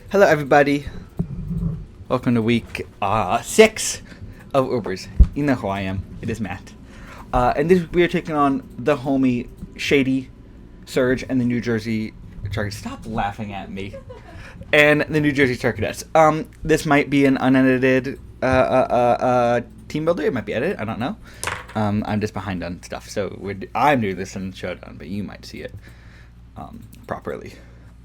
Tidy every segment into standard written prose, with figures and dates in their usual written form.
Hello, everybody. Welcome to week 6 of Ubers. You know who I am. It is Matt. And this we are taking on the homie ShadySerg and the New Jersey Charcadets. Stop laughing at me. And the New Jersey Charcadets. This might be an unedited team builder. It might be edited. I don't know. I'm just behind on stuff, so I'm doing this in Showdown, but you might see it properly.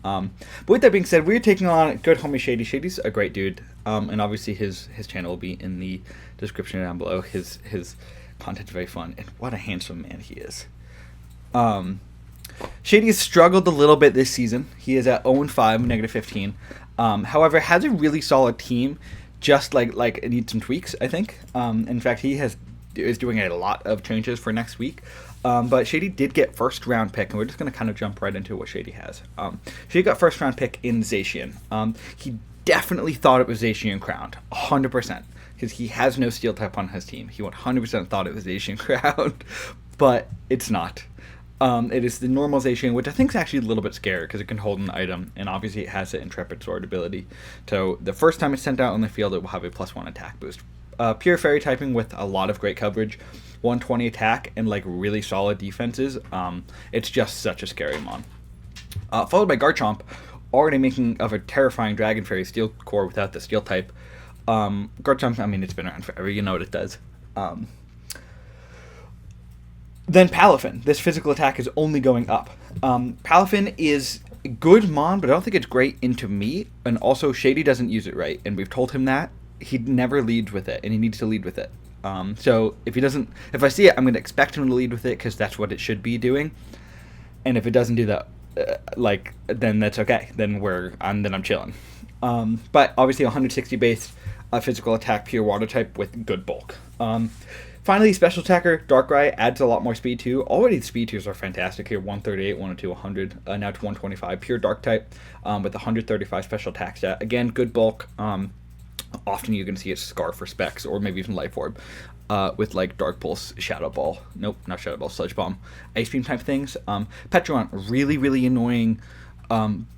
But with that being said, we're taking on good homie Shady. Shady's a great dude, and obviously his channel will be in the description down below. His content's very fun, and what a handsome man he is. Shady has struggled a little bit this season. He is at 0-5, -15. However, has a really solid team. Just like it needs some tweaks, I think. In fact, he is doing a lot of changes for next week. But Shady did get first round pick, and we're just going to kind of jump right into what Shady has. Shady got first round pick in Zacian. He definitely thought it was Zacian crowned, 100%, because he has no steel type on his team. He 100% thought it was Zacian crowned, but it's not. It is the normal Zacian, which I think is actually a little bit scary because it can hold an item, and obviously it has the Intrepid Sword ability. So the first time it's sent out on the field, it will have a +1 attack boost. Pure fairy typing with a lot of great coverage, 120 attack, and like really solid defenses. It's just such a scary mon. Followed by Garchomp, already making of a terrifying Dragon Fairy Steel Core without the Steel type. Garchomp, I mean, it's been around forever, you know what it does. Then Palafin. This physical attack is only going up. Palafin is good mon, but I don't think it's great into me, and also Shady doesn't use it right, and we've told him that. He never leads with it, and he needs to lead with it. So if I see it, I'm going to expect him to lead with it because that's what it should be doing. And if it doesn't do that, then that's okay. Then I'm chilling. But obviously 160 base physical attack, pure water type with good bulk. Finally, special attacker Darkrai adds a lot more speed too. Already the speed tiers are fantastic here. 138, 102, 100, now to 125. Pure dark type with 135 special attack stat. Again, good bulk. Often you can see it Scarf or Specs, or maybe even Life Orb, with like Dark Pulse, Shadow Ball. Nope, not Shadow Ball, Sludge Bomb, Ice Beam type things. Petron, really, really annoying,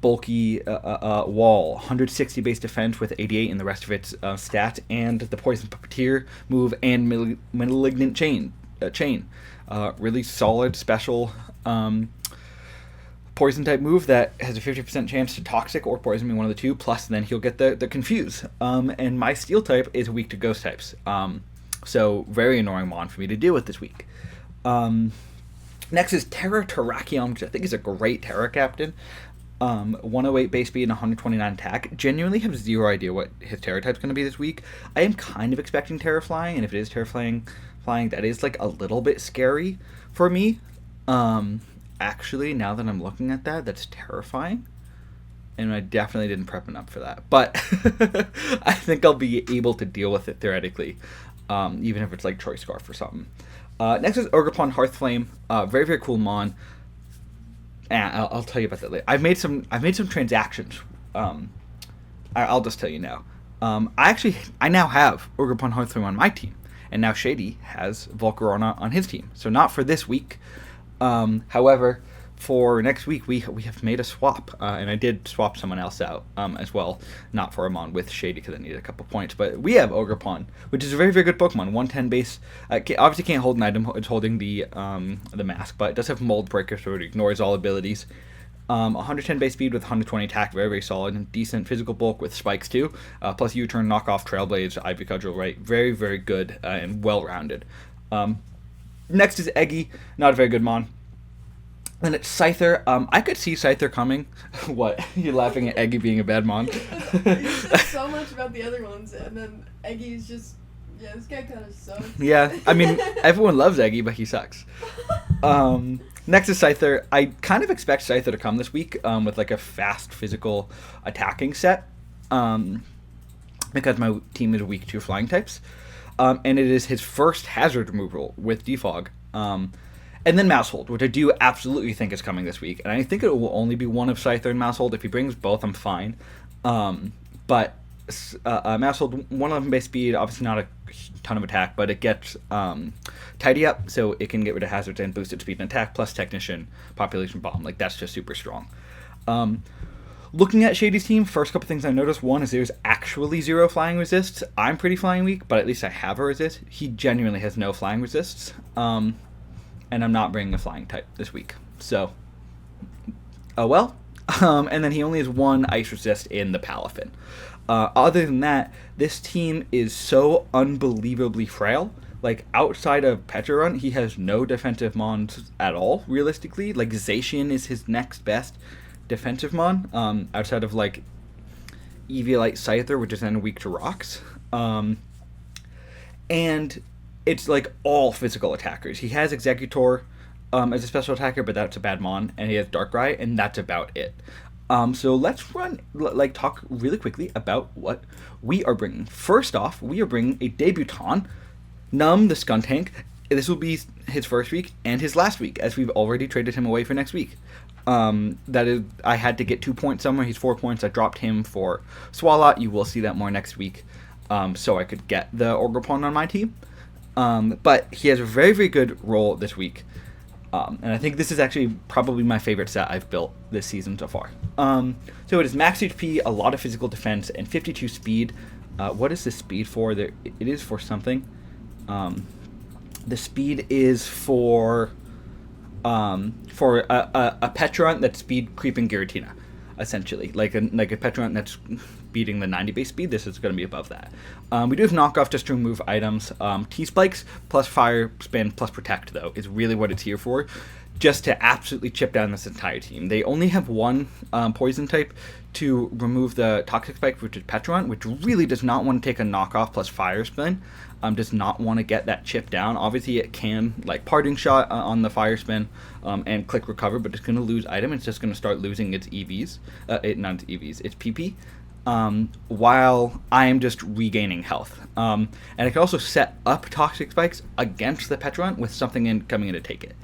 bulky wall. 160 base defense with 88 in the rest of its stats, and the Poison Puppeteer move and Malignant Chain. Really solid special poison type move that has a 50% chance to toxic or poison me, one of the two, plus then he'll get the confuse. And my steel type is weak to ghost types, so very annoying mon for me to deal with this week. Next is Terra Terrakion, which I think is a great Terra captain. 108 base speed and 129 attack. Genuinely have zero idea what his Terra type is going to be this week. I am kind of expecting Terra Flying, and if it is Terra Flying, that is like a little bit scary for me. Actually, now that I'm looking at that, that's terrifying. And I definitely didn't prep enough for that. But I think I'll be able to deal with it theoretically, even if it's like Choice Scarf or something. Next is Ogerpon Hearthflame. Very, very cool mon. I'll tell you about that later. I've made some transactions. I'll just tell you now. I now have Ogerpon Hearthflame on my team. And now Shady has Volcarona on his team. So not for this week. However, for next week, we have made a swap, and I did swap someone else out as well, not for a mon with Shady because I needed a couple points, but we have Ogerpon, which is a very, very good Pokemon, 110 base, obviously can't hold an item, it's holding the mask, but it does have Mold Breaker, so it ignores all abilities. 110 base speed with 120 attack, very, very solid, and decent physical bulk with spikes too, plus U-turn, knockoff, Trailblaze, Ivy Cudgel, right, very, very good and well-rounded. Next is Eggy, not a very good mon. Then it's Scyther. I could see Scyther coming. What? You're laughing at Eggy being a bad mon? You said so much about the other ones, and then Eggy's just, this guy kind of sucks. Yeah, I mean, everyone loves Eggy, but he sucks. Next is Scyther. I kind of expect Scyther to come this week with like a fast physical attacking set because my team is weak to flying types. And it is his first hazard removal with Defog. And then Mousehold, which I do absolutely think is coming this week. And I think it will only be one of Scyther and Mousehold. If he brings both, I'm fine. But Mousehold, 111 base speed, obviously not a ton of attack, but it gets Tidy Up, so it can get rid of hazards and boost its speed and attack, plus Technician, Population Bomb. Like, that's just super strong. Looking at Shady's team, first couple things I noticed, one is there's actually 0 flying resists. I'm pretty flying weak, but at least I have a resist. He genuinely has no flying resists. And I'm not bringing a flying type this week. So, oh well. And then he only has 1 ice resist in the Palafin. Other than that, this team is so unbelievably frail. Like, outside of Petrarun, he has no defensive mons at all, realistically. Like, Zacian is his next best defensive mon, outside of, like, Eviolite Scyther, which is then weak to rocks. And it's, like, all physical attackers. He has Executor as a special attacker, but that's a bad mon, and he has Darkrai, and that's about it. So let's talk really quickly about what we are bringing. First off, we are bringing a debutant, Num the Skuntank. This will be his first week and his last week, as we've already traded him away for next week. That is, I had to get 2 points somewhere. He's 4 points. I dropped him for Swalot. You will see that more next week. So I could get the Orgrippon on my team. But he has a very, very good role this week. And I think this is actually probably my favorite set I've built this season so far. So it is max HP, a lot of physical defense, and 52 speed. What is the speed for? It is for something. The speed is for a Petrarun that's speed creeping Giratina, essentially. Like a Petrarun that's beating the 90 base speed, this is going to be above that. We do have knockoff just to remove items. T-Spikes plus Fire Spin plus Protect, though, is really what it's here for, just to absolutely chip down this entire team. They only have 1 poison type to remove the Toxic Spike, which is Petrarun, which really does not want to take a knockoff plus Fire Spin. Does not want to get that chip down. Obviously, it can, like, Parting Shot on the Fire Spin and click Recover, but it's going to lose item. It's just going to start losing its EVs. Not its EVs, its PP. While I am just regaining health. And I can also set up Toxic Spikes against the Petrarun with something coming in to take it.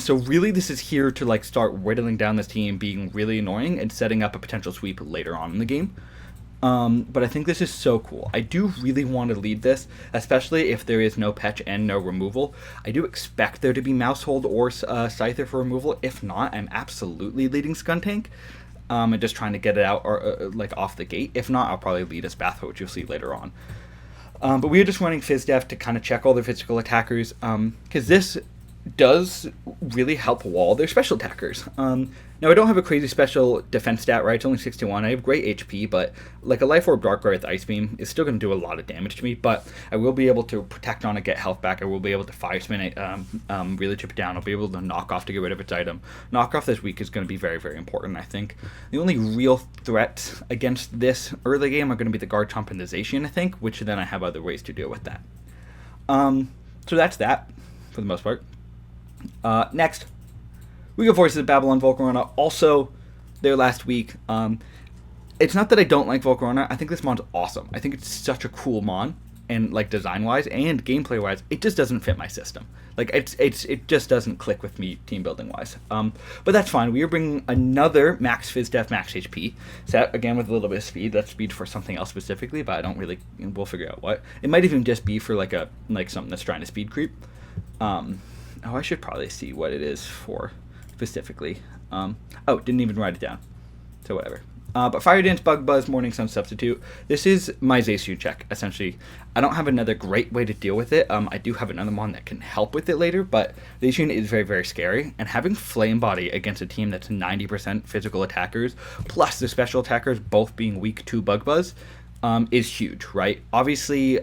So really this is here to, like, start whittling down this team, being really annoying, and setting up a potential sweep later on in the game. But I think this is so cool. I do really want to lead this, especially if there is no Petch and no removal. I do expect there to be Mousehold or Scyther for removal. If not, I'm absolutely leading Skuntank. And just trying to get it out or like off the gate. If not, I'll probably lead as Bathho, which you'll see later on. But we are just running FizzDef to kind of check all their physical attackers, because this does really help wall their special attackers. Now, I don't have a crazy special defense stat, right? It's only 61. I have great HP, but like a Life Orb Darkrai with Ice Beam is still going to do a lot of damage to me, but I will be able to protect on it, get health back. I will be able to Fire Spin it, really chip it down. I'll be able to knock off to get rid of its item. Knock off this week is going to be very, very important, I think. The only real threats against this early game are going to be the Garchomp and the Zacian, I think, which then I have other ways to deal with that. So that's that, for the most part. Next, we go Voices of Babylon Volcarona, also there last week. It's not that I don't like Volcarona. I think this mon's awesome. I think it's such a cool mon, and like design-wise and gameplay-wise, it just doesn't fit my system. Like it just doesn't click with me team building-wise. But that's fine. We are bringing another Max FizzDef Max HP set, again with a little bit of speed. That's speed for something else specifically, but I don't really. We'll figure out what. It might even just be for like something that's trying to speed creep. Oh, I should probably see what it is for specifically. Didn't even write it down. So whatever. But Fire Dance, Bug Buzz, Morning Sun Substitute. This is my Zacian check, essentially. I don't have another great way to deal with it. I do have another one that can help with it later, but Zacian is very, very scary. And having Flame Body against a team that's 90% physical attackers, plus the special attackers both being weak to Bug Buzz, is huge, right? Obviously,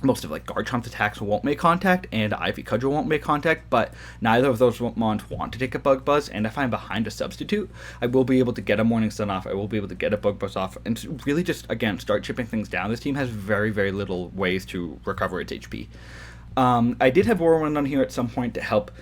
most of like Garchomp's attacks won't make contact, and Ivy Cudgel won't make contact, but neither of those mons want to take a Bug Buzz, and if I'm behind a substitute, I will be able to get a Morning Sun off, I will be able to get a Bug Buzz off, and really just, again, start chipping things down. This team has very, very little ways to recover its HP. I did have Whirlwind on here at some point to help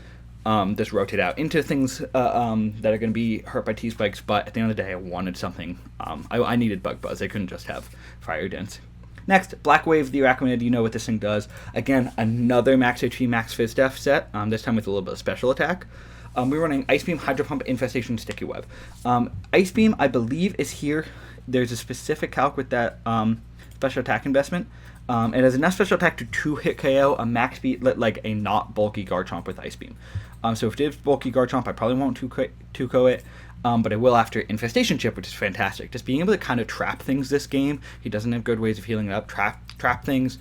just rotate out into things that are going to be hurt by T-Spikes, but at the end of the day, I wanted something. I needed Bug Buzz. I couldn't just have Fire Dance. Next, Black Wave, the Arachnid. You know what this thing does. Again, another Max HP, Max FizzDef set, this time with a little bit of special attack. We're running Ice Beam, Hydro Pump, Infestation, Sticky Web. Ice Beam, I believe, is here. There's a specific calc with that special attack investment. It has enough special attack to 2-hit KO a max speed, like a not bulky Garchomp with Ice Beam. So if it is bulky Garchomp, I probably won't 2-KO it. but I will after Infestation Chip, which is fantastic. Just being able to kind of trap things this game. He doesn't have good ways of healing it up. Trap things.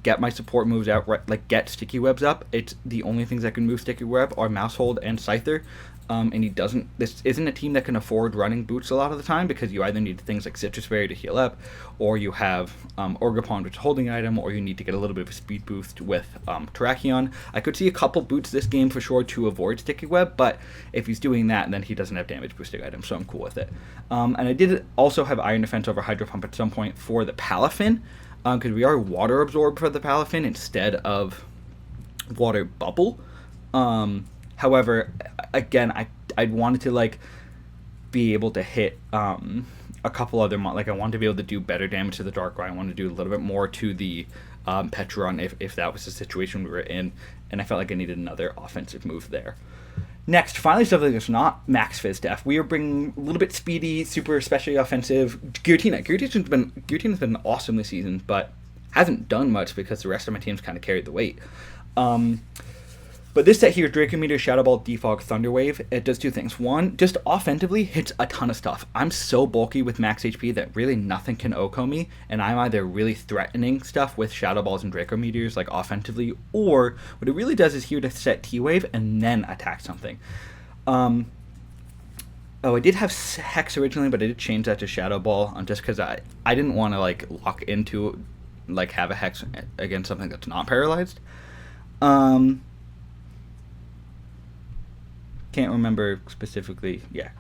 Get my support moves out, like get Sticky Webs up. It's the only things that can move Sticky Web are Mousehold and Scyther. And he doesn't. This isn't a team that can afford running boots a lot of the time because you either need things like Citrus Berry to heal up, or you have Orgapon, which is a holding item, or you need to get a little bit of a speed boost with Terrakion. I could see a couple boots this game for sure to avoid Sticky Web, but if he's doing that, then he doesn't have damage boosting items, so I'm cool with it. And I did also have Iron Defense over Hydro Pump at some point for the Palafin, because we are Water Absorb for the Palafin instead of Water Bubble. However, again, I wanted to like be able to hit a couple other like I wanted to be able to do better damage to the Darkrai. I wanted to do a little bit more to the Petron if that was the situation we were in, and I felt like I needed another offensive move there. Next, finally, something that's not Max Fizz Def. We are bringing a little bit speedy, super especially offensive Giratina. Giratina's been awesome this season, but hasn't done much because the rest of my team's kind of carried the weight. But this set here, Draco Meteor, Shadow Ball, Defog, Thunder Wave, it does two things. One, just offensively hits a ton of stuff. I'm so bulky with max HP that really nothing can OHKO me, and I'm either really threatening stuff with Shadow Balls and Draco Meteors, like offensively, or what it really does is here to set T-Wave and then attack something. I did have Hex originally, but I did change that to Shadow Ball just because I didn't want to like lock into, like have a Hex against something that's not paralyzed. Can't remember specifically. Yeah,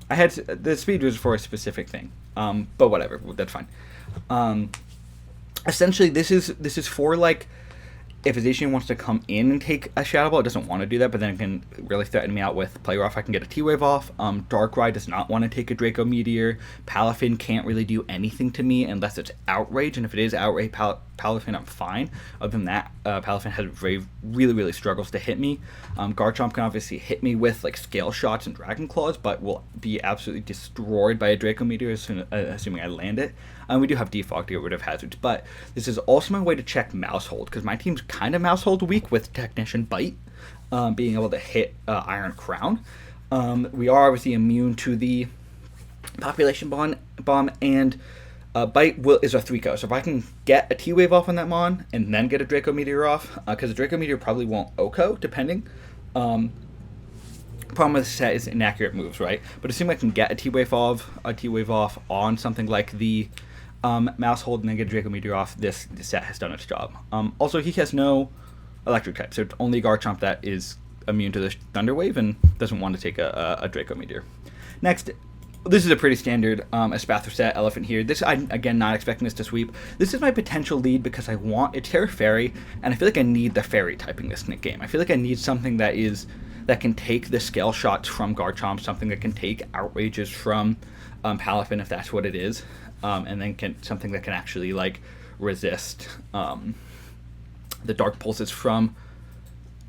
I had the speed was for a specific thing. But whatever, that's fine. Essentially, this is for like if a Zacian wants to come in and take a Shadow Ball, it doesn't want to do that, but then it can really threaten me out with Play Rough. I can get a T-Wave off. Darkrai does not want to take a Draco Meteor. Palafin can't really do anything to me unless it's Outrage, and if it is Outrage Palafin, I'm fine. Other than that, Palafin has really struggles to hit me. Garchomp can obviously hit me with like Scale Shots and Dragon Claws, but will be absolutely destroyed by a Draco Meteor assuming I land it. We do have Defog to get rid of hazards, but this is also my way to check Mousehold, because my team's kind of Mousehold weak with Technician Bite, being able to hit Iron Crown. We are obviously immune to the Population Bomb, and Bite is a 3-co, so if I can get a T-Wave off on that Mon, and then get a Draco Meteor off, because the Draco Meteor probably won't OHKO, depending. Problem with the set is inaccurate moves, right? But assume I can get a T-Wave off on something like the Mousehold and then get a Draco Meteor off, this set has done its job. Also, he has no electric type, so it's only Garchomp that is immune to the Thunder Wave and doesn't want to take a Draco Meteor. Next, this is a pretty standard Espathra set, Elephant here. This, I'm again not expecting this to sweep. This is my potential lead because I want a Terra Fairy, and I feel like I need the Fairy typing this game. I feel like I need something that can take the Scale Shots from Garchomp, something that can take Outrages from Palafin if that's what it is, and then something that can actually like resist the Dark Pulses from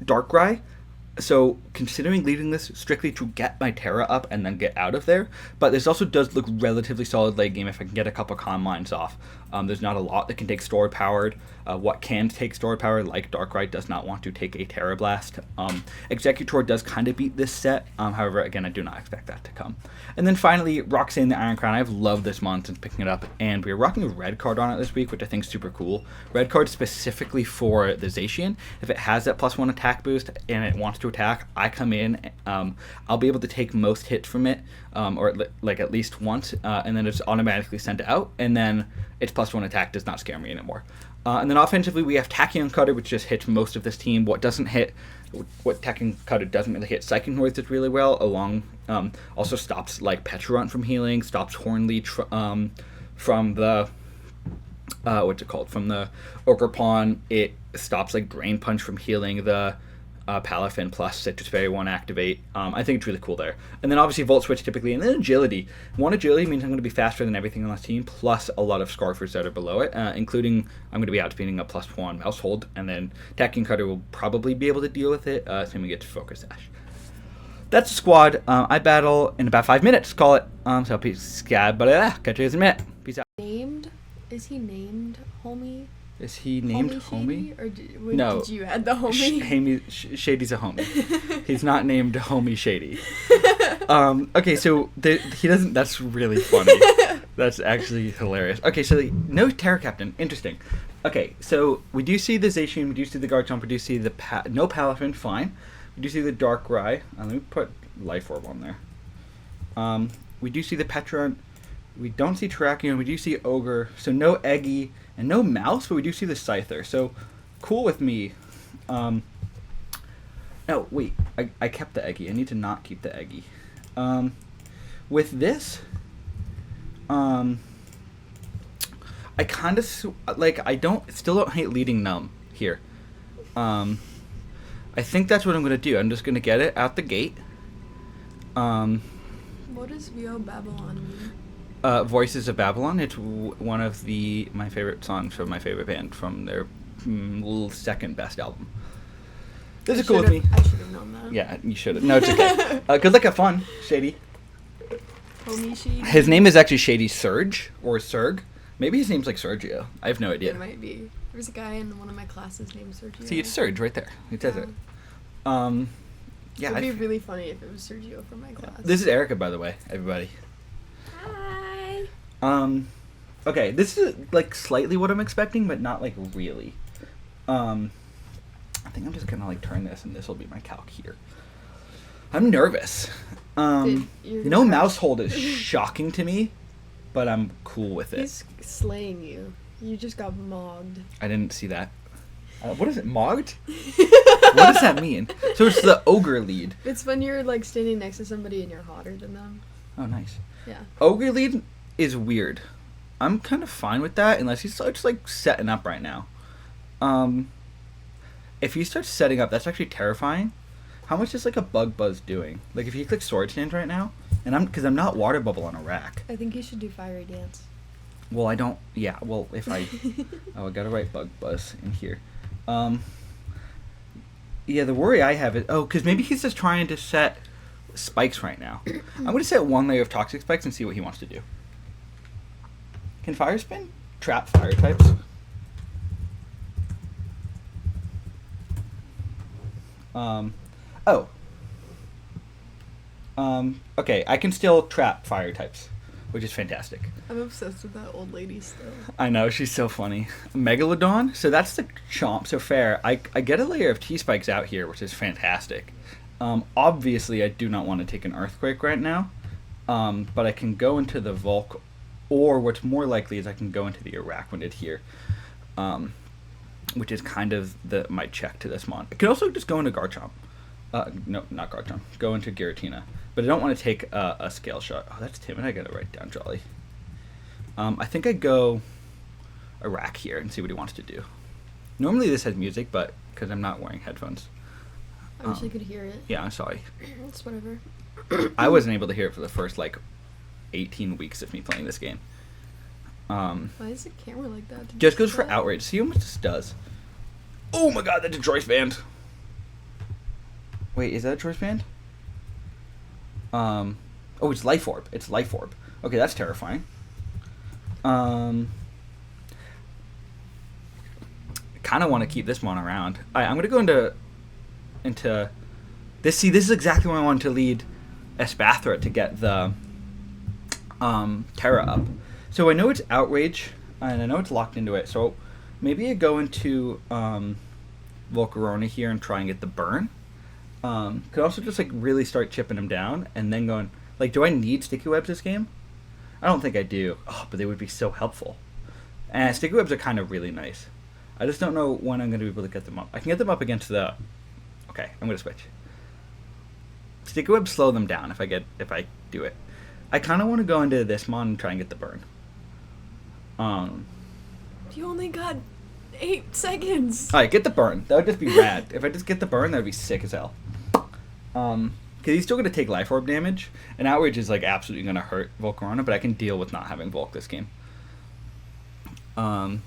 Darkrai. So considering leading this strictly to get my Terra up and then get out of there, but this also does look relatively solid late game if I can get a couple Calm Minds off. There's not a lot that can take Story Powered. What can take Story Power, like Darkrai, does not want to take a Terra Blast. Executor does kind of beat this set, however, again, I do not expect that to come. And then finally, Roxanne the Iron Crown. I've loved this mon since picking it up, and we're rocking a red card on it this week, which I think is super cool. Red card specifically for the Zacian. If it has that +1 attack boost and it wants to attack, I come in, I'll be able to take most hits from it, or like at least once, and then it's automatically sent out, and then its +1 attack does not scare me anymore. And then offensively, we have Tachyon Cutter, which just hits most of this team. What Tachyon Cutter doesn't really hit, Psychic Noise does really well, also stops like Petulant from healing, stops Hornleech from the from the Orgapon. It stops like Drain Punch from healing the Palafin plus Citrus Fairy won't activate. I think it's really cool there. And then obviously Volt Switch typically, and then Agility. One Agility means I'm going to be faster than everything on this team, plus a lot of Scarfers that are below it, including I'm going to be outspeeding a +1 Mousehold, and then Tachyon Cutter will probably be able to deal with it, assuming it gets Focus Sash. That's the squad. I battle in about 5 minutes, call it. So peace, scab, but catch you guys in a minute. Peace out. Is he named, homie? Is he named Homie? Shady? Or No. did you add the homie? Shady's a homie. He's not named Homie Shady. Okay, so he doesn't. That's really funny. That's actually hilarious. Okay, so no Terror Captain. Interesting. Okay, so we do see the Zacian, we do see the Garchomp, we do see the no Palafin. Fine. We do see the Darkrai. Let me put Life Orb on there. We do see the Petron. We don't see Terrakion. We do see Ogre. So no Eggy and no Mouse, but we do see the Scyther. So cool with me. No, wait. I kept the Eggy. I need to not keep the Eggy. With this, I kind of like. I still don't hate leading Numb here. I think that's what I'm gonna do. I'm just gonna get it out the gate. What does VO Babylon mean? Voices of Babylon. It's one of my favorite songs from my favorite band from their second best album. This is cool with me. I should have known that. Yeah, you should have. No, it's okay. Good luck, have fun, Shady. Homie Shady. His name is actually ShadySerg or Serg. Maybe his name's like Sergio. I have no idea. It might be. There's a guy in one of my classes named Sergio. See, it's Serge right there. It says it. Yeah. It'd be really funny if it was Sergio from my class. This is Erica, by the way, everybody. Hi. Okay, this is like slightly what I'm expecting, but not like really. I think I'm just gonna like turn this, and this will be my calc here. I'm nervous. No mouse hold is shocking to me, but I'm cool with it. He's slaying you. You just got mogged. I didn't see that. What is it? Mogged? What does that mean? So it's the ogre lead. It's when you're like standing next to somebody and you're hotter than them. Oh, nice. Yeah. Ogre lead is weird. I'm kind of fine with that unless he starts like setting up right now. If he starts setting up, that's actually terrifying. How much is like a Bug Buzz doing? Like if he clicks Sword Stand right now, and because I'm not Water Bubble on a rack. I think you should do Fiery Dance. Well, I don't. Yeah. Well, if I. I gotta write Bug Buzz in here. Yeah, the worry I have is because maybe he's just trying to set spikes right now. I'm gonna set one layer of Toxic Spikes and see what he wants to do. Can Fire Spin trap fire types? Okay, I can still trap fire types, which is fantastic. I'm obsessed with that old lady still. I know, she's so funny. Megalodon, so that's the chomp, so fair. I get a layer of T-Spikes out here, which is fantastic. Obviously, I do not want to take an Earthquake right now, but I can go into the Volk, or what's more likely is I can go into the Araquanid here, which is kind of my check to this mon. I could also just go into Garchomp. No, not Garchomp. Go into Giratina. But I don't want to take a Scale Shot. Oh, that's timid. I gotta write down Jolly. I think I go Iraq here and see what he wants to do. Normally this has music, but because I'm not wearing headphones. I wish I could hear it. Yeah, I'm sorry. It's whatever. I wasn't able to hear it for the first, 18 weeks of me playing this game. Why is the camera like that? Just goes for Outrage. See how much this does. Oh my god, that's a Choice Band. Wait, is that a Choice Band? Oh, it's Life Orb. It's Life Orb. Okay, that's terrifying. Kind of want to keep this one around. Alright, I'm going to go into this. See, this is exactly what I wanted to lead Espathra to get the Terra up. So I know it's Outrage, and I know it's locked into it, so maybe I go into Volcarona here and try and get the burn. Could also just really start chipping him down and then going do I need Sticky Webs this game? I don't think I do. Oh, but they would be so helpful. And Sticky Webs are kind of really nice. I just don't know when I'm going to be able to get them up. I can get them up against the. Okay, I'm going to switch. Sticky Webs slow them down if I do it. I kind of want to go into this mon and try and get the burn. You only got 8 seconds. Alright, get the burn. That would just be rad. If I just get the burn, that would be sick as hell. Because he's still going to take Life Orb damage, and Outrage is absolutely going to hurt Volcarona, but I can deal with not having Volk this game. What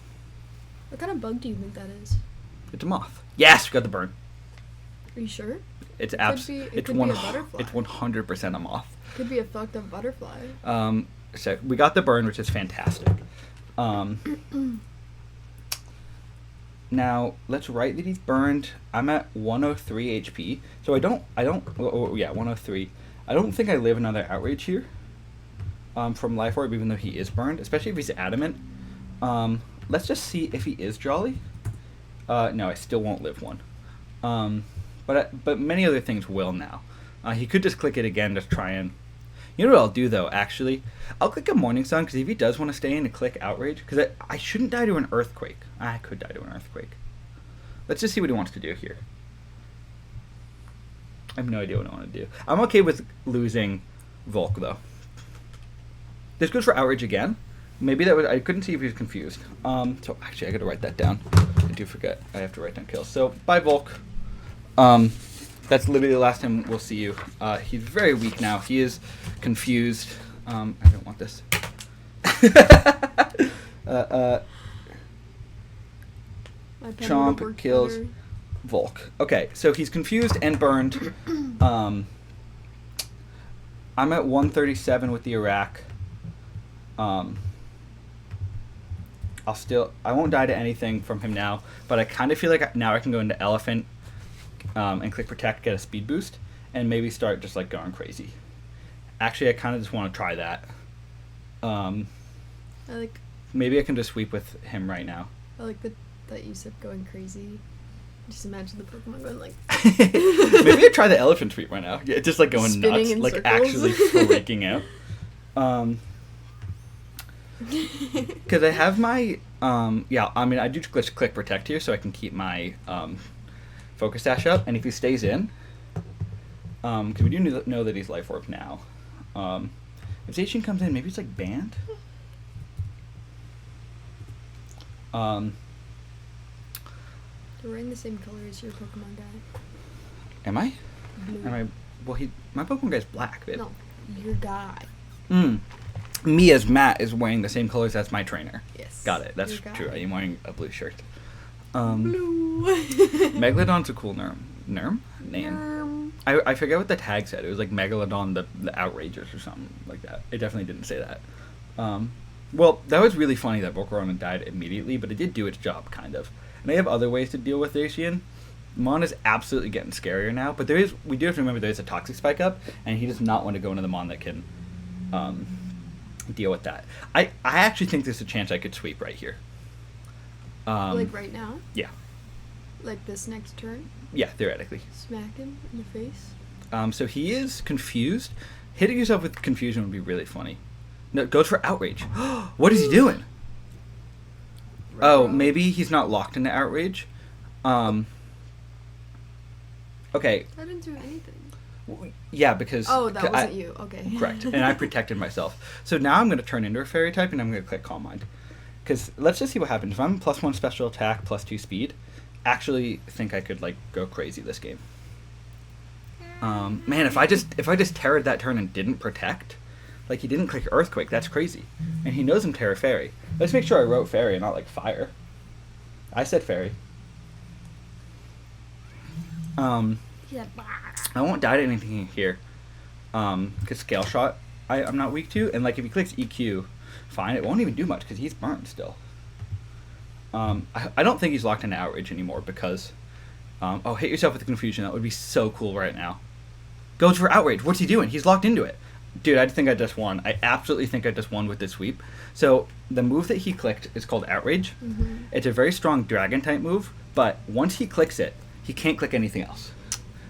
kind of bug do you think that is? It's a moth. Yes, we got the burn. Are you sure? It's It could be a butterfly. It's 100% a moth. Could be a fucked up butterfly. So we got the burn, which is fantastic. Now, let's write that he's burned. I'm at 103 HP. So I don't, yeah, 103. I don't think I live another outrage here from Life Orb, even though he is burned, especially if he's adamant. Let's just see if he is jolly. No, I still won't live one. But many other things will now. He could just click it again to try and... You know what I'll do, though, actually? I'll click a Morning Sun, because if he does want to stay in and click Outrage... Because I shouldn't die to an Earthquake. I could die to an Earthquake. Let's just see what he wants to do here. I have no idea what I want to do. I'm okay with losing Volk, though. This goes for Outrage again. Maybe that was... I couldn't see if he was confused. So, actually, I gotta write that down. I do forget. I have to write down kills. So, bye, Volk. That's literally the last time we'll see you. He's very weak now. He is confused. I don't want this. Chomp kills Volk. Okay, so he's confused and burned. I'm at 137 with the Iraq. I won't die to anything from him now, but I kind of feel like now I can go into Elephant and click Protect, get a speed boost, and maybe start just like going crazy. Actually, I kind of just want to try that. Maybe I can just sweep with him right now. I like that you said going crazy. Just imagine the Pokemon going like... Maybe I try the Elephant sweep right now. Yeah, just like going spinning nuts, like circles. Actually freaking out. Because I have my... yeah, I mean, I do click Protect here so I can keep my... Focus Dash up, and if he stays in, because we do know that he's Life Orb now. If Zacian comes in, maybe it's like banned. You're wearing the same color as your Pokemon guy. Am I? Blue. Am I? Well, my Pokemon guy's black, babe. No, your guy. Me as Matt is wearing the same colors as my trainer. Yes. Got it. That's true. I am wearing a blue shirt. Blue. Megalodon's a cool name. I forget what the tag said. It was like Megalodon the Outrageous or something like that. It definitely didn't say that. Well, that was really funny that Volcarona died immediately, but it did do its job, kind of. And they have other ways to deal with Zacian. Mon is absolutely getting scarier now, but we do have to remember there's a Toxic Spike up, and he does not want to go into the Mon that can deal with that. I actually think there's a chance I could sweep right here. Like right now? Yeah. Like this next turn? Yeah, theoretically. Smack him in the face? So he is confused. Hitting yourself with confusion would be really funny. No, it goes for Outrage. What is he doing? Oh, maybe he's not locked into Outrage. Okay. I didn't do anything. Yeah, because... Oh, that wasn't you. Okay. Correct. And I protected myself. So now I'm going to turn into a Fairy type, and I'm going to click Calm Mind. Because let's just see what happens. If I'm +1 special attack, +2 speed, actually think I could, like, go crazy this game. Man, if I just terrored that turn and didn't protect, like, he didn't click Earthquake, that's crazy. And he knows I'm Terra Fairy. Let's make sure I wrote Fairy and not, like, Fire. I said Fairy. Yeah. I won't die to anything here. Because Scale Shot, I'm not weak to. And, like, if he clicks EQ, fine. It won't even do much because he's burned still. I don't think he's locked into Outrage anymore because... oh, hit yourself with Confusion. That would be so cool right now. Goes for Outrage. What's he doing? He's locked into it. Dude, I think I just won. I absolutely think I just won with this sweep. So, the move that he clicked is called Outrage. Mm-hmm. It's a very strong Dragon-type move, but once he clicks it, he can't click anything else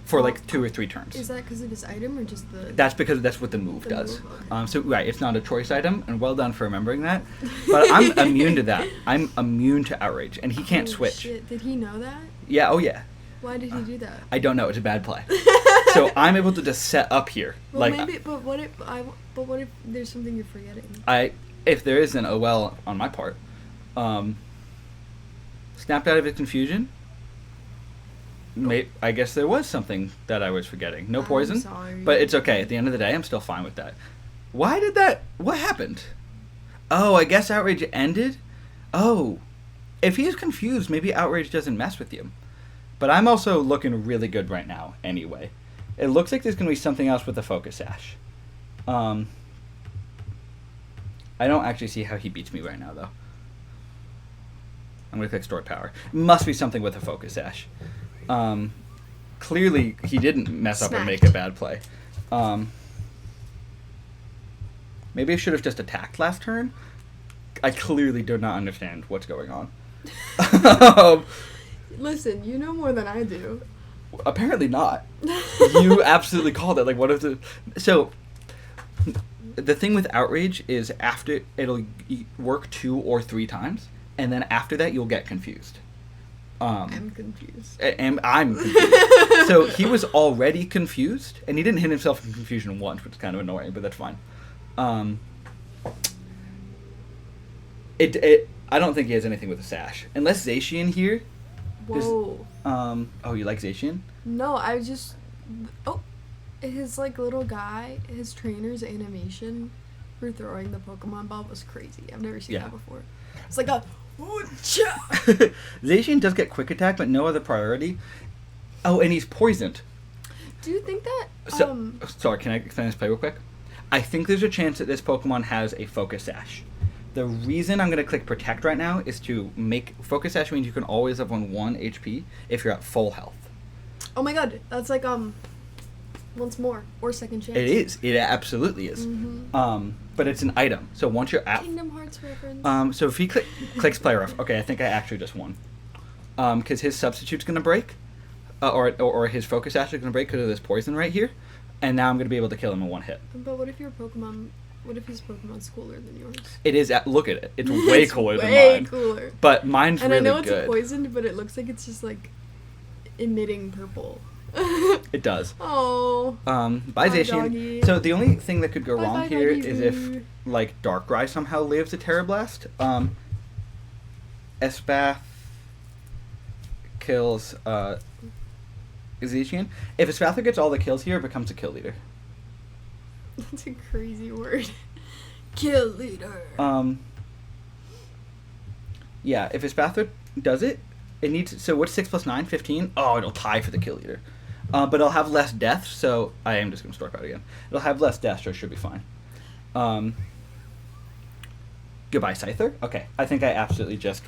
for like 2 or 3 turns. Is that because of his item or just the... That's because that's what the move does. Okay. So, right, it's not a choice item, and well done for remembering that. But I'm immune to that. I'm immune to Outrage, and he can't switch. Shit. Did he know that? Yeah, oh yeah. Why did he do that? I don't know. It's a bad play. So I'm able to just set up here. Well, like, maybe, but what if there's something you're forgetting? If there is an oh well on my part, snapped out of his confusion. I guess there was something that I was forgetting. No poison, I'm sorry. But it's okay. At the end of the day, I'm still fine with that. Why did that? What happened? Oh, I guess Outrage ended. Oh, if he's confused, maybe Outrage doesn't mess with you. But I'm also looking really good right now. Anyway, it looks like there's gonna be something else with the Focus Sash. I don't actually see how he beats me right now, though. I'm going to click Stored Power. Must be something with a Focus Sash. Clearly, he didn't mess up or make a bad play. Maybe I should have just attacked last turn. I clearly do not understand what's going on. Listen, you know more than I do. Apparently not. You absolutely called it. Like, what if the... So, the thing with Outrage is after... It'll work 2 or 3 times, and then after that, you'll get confused. I'm confused. And I'm confused. So, he was already confused, and he didn't hit himself in confusion once, which is kind of annoying, but that's fine. I don't think he has anything with a sash. Unless Zacian here. Whoa. Oh, you like Zacian? No, I just... Oh. His, like, little guy, his trainer's animation for throwing the Pokemon ball was crazy. I've never seen that before. It's like a... Zacian does get quick attack, but no other priority. Oh, and he's poisoned. Do you think that... Sorry, can I explain this play real quick? I think there's a chance that this Pokemon has a Focus Sash. The reason I'm going to click Protect right now is to make... Focus Sash means you can always have on 1 HP if you're at full health. Oh my god, that's like, once more, or second chance. It is. It absolutely is. Mm-hmm. But it's an item. So once you're at... Kingdom Hearts reference. So if he clicks Play Rough... Okay, I think I actually just won. Because his Substitute's going to break. Or his Focus Sash is going to break because of this poison right here. And now I'm going to be able to kill him in 1 hit. But what if your Pokemon... What if his Pokemon's cooler than yours? It is. Look at it. It's way cooler than mine. Way cooler. But mine's and really good. And I know it's poisoned, but it looks like it's just, like, emitting purple. It does. Oh. Bye, Zacian. So the only thing that could go wrong here is if, like, Darkrai somehow lives a Terrablast. Espath kills, Zacian. If Espathra gets all the kills here, it becomes a kill leader. That's a crazy word. Kill leader. Yeah, if Espathra does it, it needs... So what's 6 plus 9? 15? Oh, it'll tie for the kill leader. But it'll have less deaths, so... I am just going to Stork out again. It'll have less deaths, so it should be fine. Goodbye, Scyther. Okay, I think I absolutely just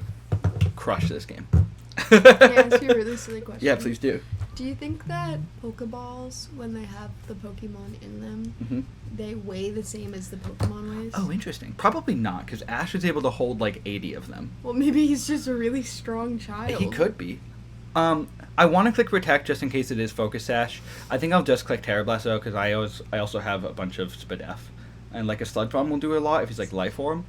crushed this game. Can I ask you a really silly question? Yeah, please do. Do you think that Pokeballs, when they have the Pokemon in them, they weigh the same as the Pokemon weighs? Oh, interesting. Probably not, because Ash is able to hold, like, 80 of them. Well, maybe he's just a really strong child. He could be. I want to click Protect just in case it is Focus Sash. I think I'll just click Terrablast, though, because I also have a bunch of Spadef. And, like, a Sludge Bomb will do a lot if he's, like, Life Orb.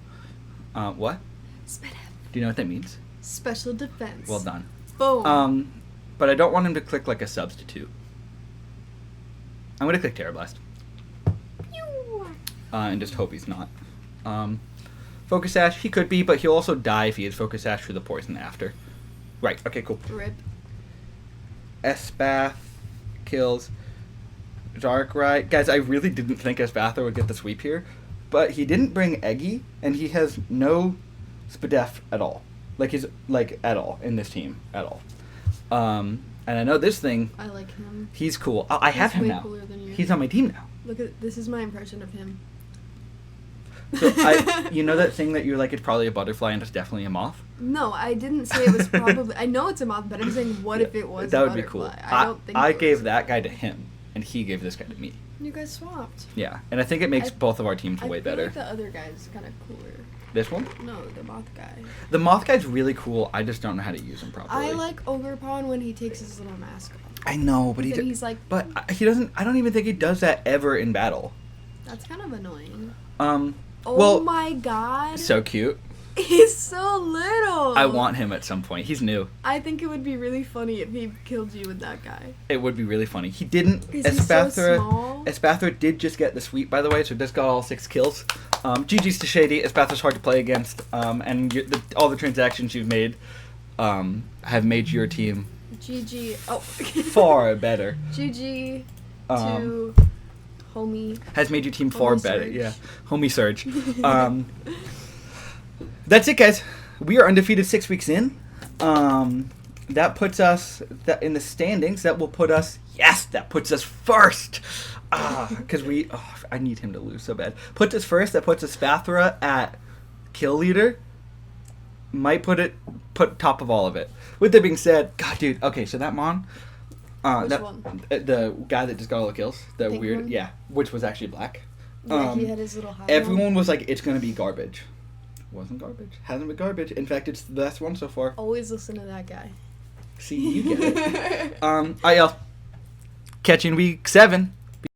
What? Spadef. Do you know what that means? Special defense. Well done. Boom. But I don't want him to click, like, a substitute. I'm going to click Terrablast. And just hope he's not. Focus Sash, he could be, but he'll also die if he is Focus Sash for the poison after. Right, okay, cool. Rip. Espath kills Darkrai. Guys, I really didn't think Espathra would get the sweep here, but he didn't bring Eggy, and he has no Spadef at all. At all in this team, at all. And I know this thing... I like him. He's cool. I have him now. He's way cooler than you. He's on my team now. This is my impression of him. So, you know that thing that you're like, it's probably a butterfly and it's definitely a moth? No, I didn't say it was probably... I know it's a moth, but I'm saying what if it was that a would be butterfly? cool. I don't think I gave that guy to him, and he gave this guy to me. You guys swapped. Yeah, and I think it makes both of our teams way better. Like the other guy's kind of cooler. This one? No, the moth guy. The moth guy's really cool. I just don't know how to use him properly. I like Ogerpon when he takes his little mask off. I know, but he's like... But he doesn't... I don't even think he does that ever in battle. That's kind of annoying. Well, my god. So cute. He's so little. I want him at some point. He's new. I think it would be really funny if he killed you with that guy. It would be really funny. He didn't. Espathra, so small. Espathra did just get the sweep, by the way, so just got all 6 kills. GG's to Shady. Espathra's hard to play against. And all the transactions you've made have made your team far better. GG to Homie. Has made your team far better. Yeah. Homie Surge. That's it, guys. We are undefeated 6 weeks in. That puts us in the standings. That will put us... Yes, that puts us first. Because I need him to lose so bad. Puts us first. That puts us Espathra at kill leader. might put top of all of it. With that being said, God, dude. Okay, so that Mon. Which one? The guy that just got all the kills. The Pink weird, one? yeah, which was actually black. Yeah, he had his little high. Everyone was like, "It's gonna be garbage." Wasn't garbage. Hasn't been garbage. In fact, it's the best one so far. Always listen to that guy. See, you get it. All right, y'all. Catch you in week 7.